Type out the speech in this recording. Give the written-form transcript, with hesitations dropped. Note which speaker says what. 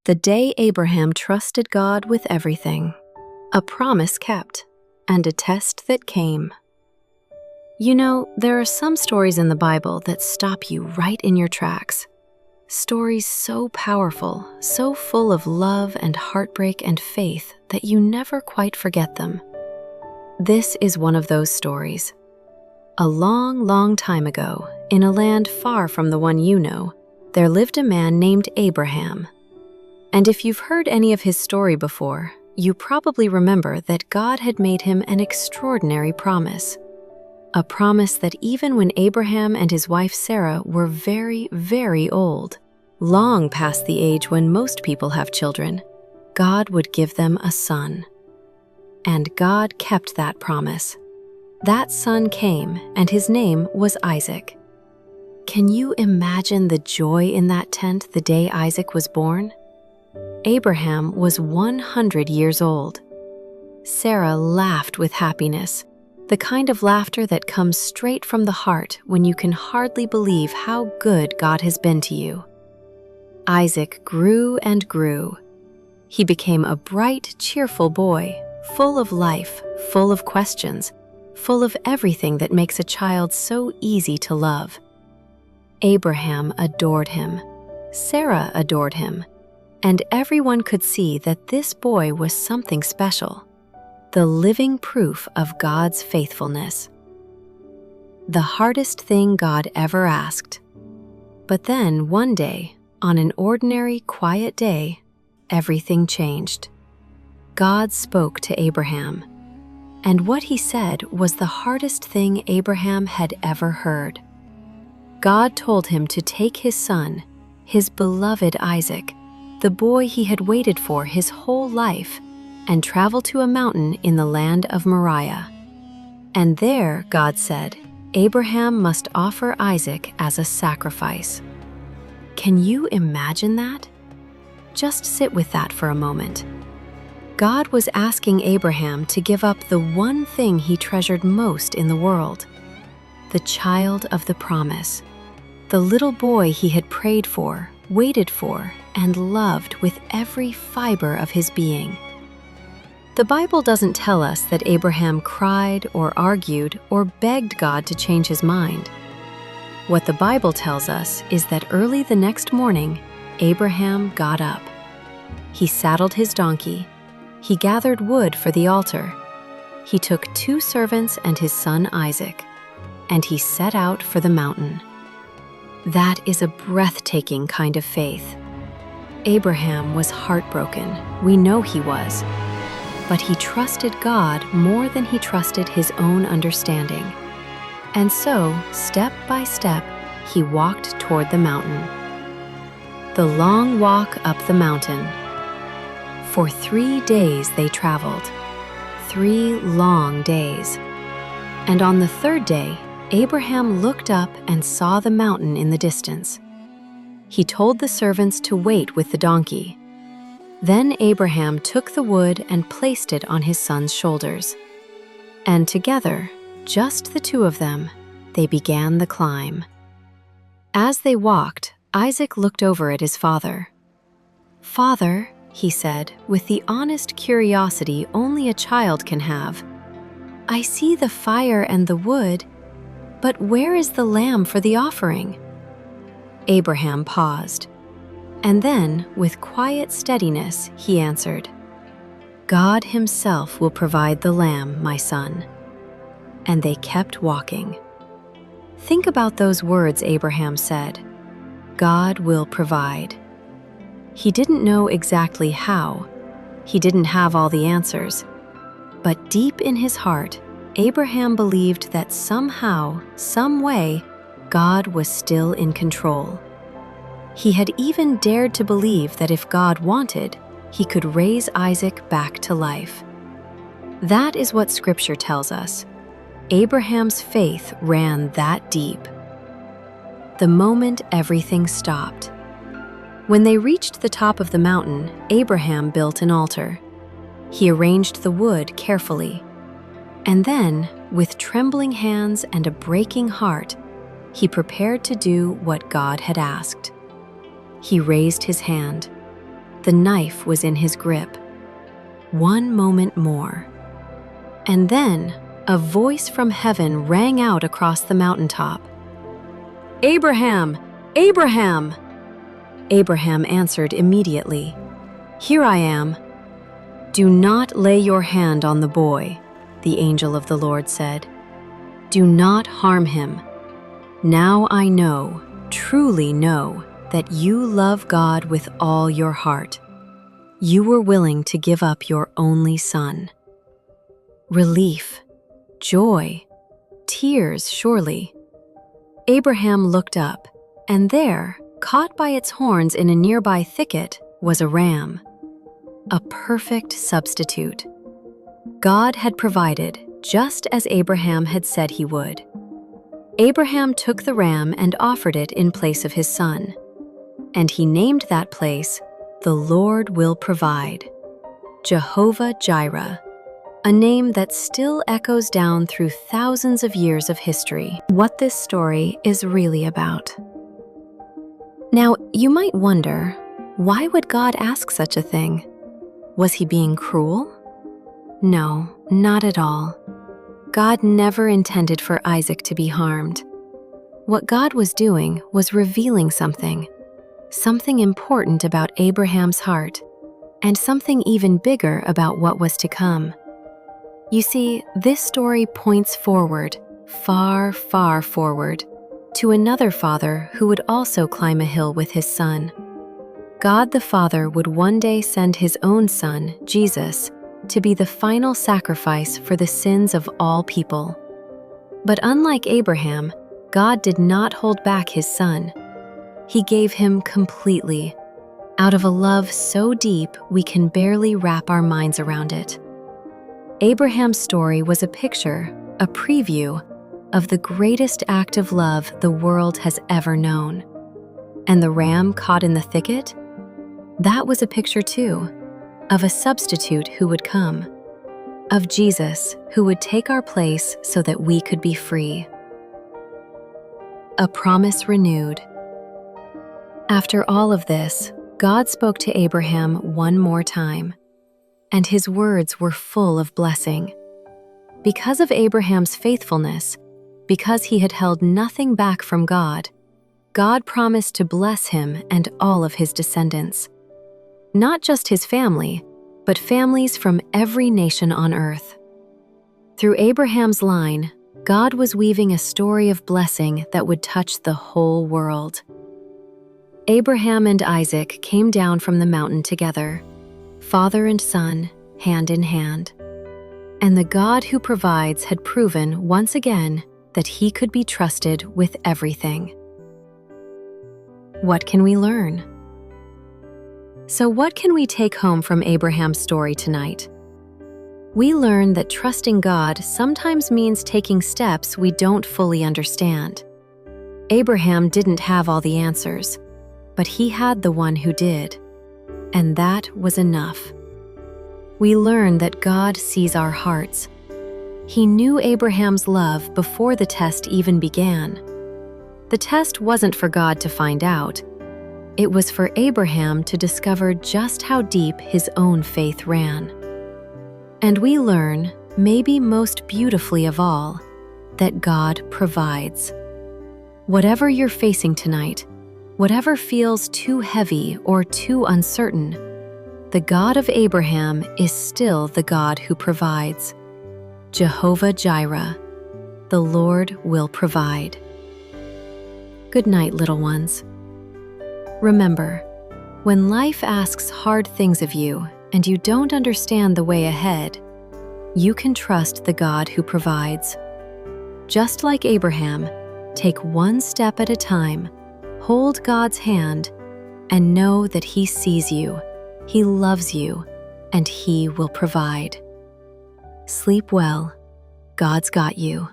Speaker 1: The day Abraham trusted God with everything, a promise kept, and a test that came. You know, there are some stories in the Bible that stop you right in your tracks. Stories so powerful, so full of love and heartbreak and faith that you never quite forget them. This is one of those stories. A long, long time ago, in a land far from the one you know, there lived a man named Abraham. And if you've heard any of his story before, you probably remember that God had made him an extraordinary promise. A promise that even when Abraham and his wife Sarah were very, very old, long past the age when most people have children, God would give them a son. And God kept that promise. That son came, and his name was Isaac. Can you imagine the joy in that tent the day Isaac was born? Abraham was 100 years old. Sarah laughed with happiness, the kind of laughter that comes straight from the heart when you can hardly believe how good God has been to you. Isaac grew and grew. He became a bright, cheerful boy, full of life, full of questions, full of everything that makes a child so easy to love. Abraham adored him. Sarah adored him. And everyone could see that this boy was something special, the living proof of God's faithfulness. The hardest thing God ever asked. But then, one day, on an ordinary, quiet day, everything changed. God spoke to Abraham, and what he said was the hardest thing Abraham had ever heard. God told him to take his son, his beloved Isaac, the boy he had waited for his whole life, and travel to a mountain in the land of Moriah. And there, God said, Abraham must offer Isaac as a sacrifice. Can you imagine that? Just sit with that for a moment. God was asking Abraham to give up the one thing he treasured most in the world, the child of the promise, the little boy he had prayed for, waited for, and loved with every fiber of his being. The Bible doesn't tell us that Abraham cried or argued or begged God to change his mind. What the Bible tells us is that early the next morning, Abraham got up. He saddled his donkey. He gathered wood for the altar. He took 2 servants and his son Isaac, and he set out for the mountain. That is a breathtaking kind of faith. Abraham was heartbroken. We know he was. But he trusted God more than he trusted his own understanding. And so, step by step, he walked toward the mountain. The long walk up the mountain. For 3 days they traveled. 3 long days. And on the 3rd day, Abraham looked up and saw the mountain in the distance. He told the servants to wait with the donkey. Then Abraham took the wood and placed it on his son's shoulders. And together, just the 2 of them, they began the climb. As they walked, Isaac looked over at his father. "Father," he said, with the honest curiosity only a child can have, "I see the fire and the wood, but where is the lamb for the offering?" Abraham paused, and then, with quiet steadiness, he answered, "God himself will provide the lamb, my son." And they kept walking. Think about those words Abraham said, "God will provide." He didn't know exactly how. He didn't have all the answers. But deep in his heart, Abraham believed that somehow, some way, God was still in control. He had even dared to believe that if God wanted, he could raise Isaac back to life. That is what Scripture tells us. Abraham's faith ran that deep. The moment everything stopped. When they reached the top of the mountain, Abraham built an altar. He arranged the wood carefully. And then, with trembling hands and a breaking heart, he prepared to do what God had asked. He raised his hand. The knife was in his grip. One moment more. And then a voice from heaven rang out across the mountaintop. "Abraham! Abraham!" Abraham answered immediately, "Here I am." "Do not lay your hand on the boy," the angel of the Lord said. "Do not harm him. Now I know, truly know, that you love God with all your heart. You were willing to give up your only son." Relief, joy, tears surely. Abraham looked up, and there, caught by its horns in a nearby thicket, was a ram. A perfect substitute. God had provided just as Abraham had said he would. Abraham took the ram and offered it in place of his son. And he named that place, "The Lord Will Provide," Jehovah Jireh, a name that still echoes down through thousands of years of history. What this story is really about. Now, you might wonder, why would God ask such a thing? Was he being cruel? No, not at all. God never intended for Isaac to be harmed. What God was doing was revealing something important about Abraham's heart, and something even bigger about what was to come. You see, this story points forward, far, far forward, to another father who would also climb a hill with his son. God the Father would one day send his own son, Jesus, to be the final sacrifice for the sins of all people. But unlike Abraham, God did not hold back his son. He gave him completely, out of a love so deep we can barely wrap our minds around it. Abraham's story was a picture, a preview, of the greatest act of love the world has ever known. And the ram caught in the thicket? That was a picture too, of a substitute who would come, of Jesus who would take our place so that we could be free. A promise renewed. After all of this, God spoke to Abraham one more time, and his words were full of blessing. Because of Abraham's faithfulness, because he had held nothing back from God, God promised to bless him and all of his descendants. Not just his family, but families from every nation on earth. Through Abraham's line, God was weaving a story of blessing that would touch the whole world. Abraham and Isaac came down from the mountain together, father and son, hand in hand. And the God who provides had proven once again that he could be trusted with everything. What can we learn? So what can we take home from Abraham's story tonight? We learn that trusting God sometimes means taking steps we don't fully understand. Abraham didn't have all the answers, but he had the one who did, and that was enough. We learn that God sees our hearts. He knew Abraham's love before the test even began. The test wasn't for God to find out. It was for Abraham to discover just how deep his own faith ran. And we learn, maybe most beautifully of all, that God provides. Whatever you're facing tonight, whatever feels too heavy or too uncertain, the God of Abraham is still the God who provides. Jehovah Jireh, the Lord will provide. Good night, little ones. Remember, when life asks hard things of you and you don't understand the way ahead, you can trust the God who provides. Just like Abraham, take one step at a time, hold God's hand, and know that He sees you, He loves you, and He will provide. Sleep well. God's got you.